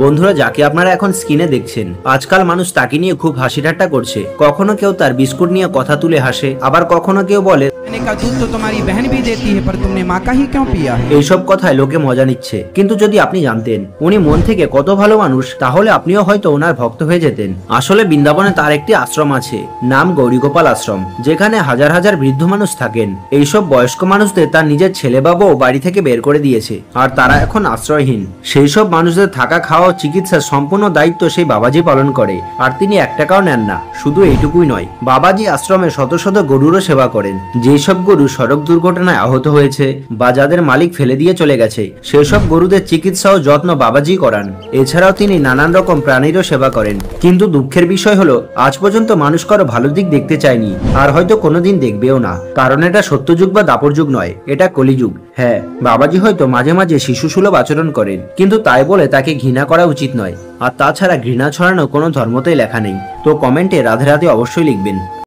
বন্ধুরা, যাকে আপনারা এখন স্ক্রিনে দেখছেন, আজকাল মানুষ তাকে নিয়ে খুব হাসি ঠাট্টা করছে। কখনো কেউ তার বিস্কুট নিয়ে কথা তুলে হাসে, আবার কখনো কেউ বলে का दूध तो तुम्हारी बहन भी देती है पर तुमने माँ का ही क्यों पिया है। এইসব কথায় লোকে মজা নিচ্ছে, কিন্তু যদি আপনি জানতেন উনি মন থেকে কত ভালো মানুষ, তাহলে আপনিও হয়তো ওনার ভক্ত হয়ে যেতেন। আসলে বৃন্দাবনে তার একটি আশ্রম আছে, নাম গৌরীগোপাল আশ্রম, যেখানে হাজার হাজার বৃদ্ধ মানুষ থাকেন। এইসব বয়স্ক মানুষদের তার নিজের ছেলে বাবাও বাড়ি থেকে বের করে দিয়েছে, আর তারা এখন আশ্রয়হীন। সেই সব মানুষদের থাকা, খাওয়া ও চিকিৎসার সম্পূর্ণ দায়িত্ব সেই বাবাজি পালন করে, আর তিনি 1 টাকাও নেন না। শুধু এইটুকুই নয়, বাবাজি আশ্রমে শত শত গরুরও সেবা করেন। যেসব গরু সড়ক দুর্ঘটনায় আহত হয়েছে বা যাদের মালিক ফেলে দিয়ে চলে গেছে, সেই সব গরুদের চিকিৎসা ও যত্ন বাবাজি করান। এছাড়াও তিনি নানান রকম প্রাণীরও সেবা করেন। কিন্তু দুঃখের বিষয় হলো, আজ পর্যন্ত মানুষ কারো ভালো দিক দেখতে চায়নি, আর হয়তো কোনোদিন দেখবেও না। কারণ এটা সত্যযুগ বা দাপর যুগ নয়, এটা কলিযুগ। হ্যাঁ, বাবাজি হয়তো মাঝে মাঝে শিশুসুলভ আচরণ করেন, কিন্তু তাই বলে তাকে ঘৃণা করা উচিত নয়। আর তাছাড়া ঘৃণা ছড়ানো কোনো ধর্মতেই লেখা নেই। তো কমেন্টে রাধে রাধে অবশ্যই লিখবেন।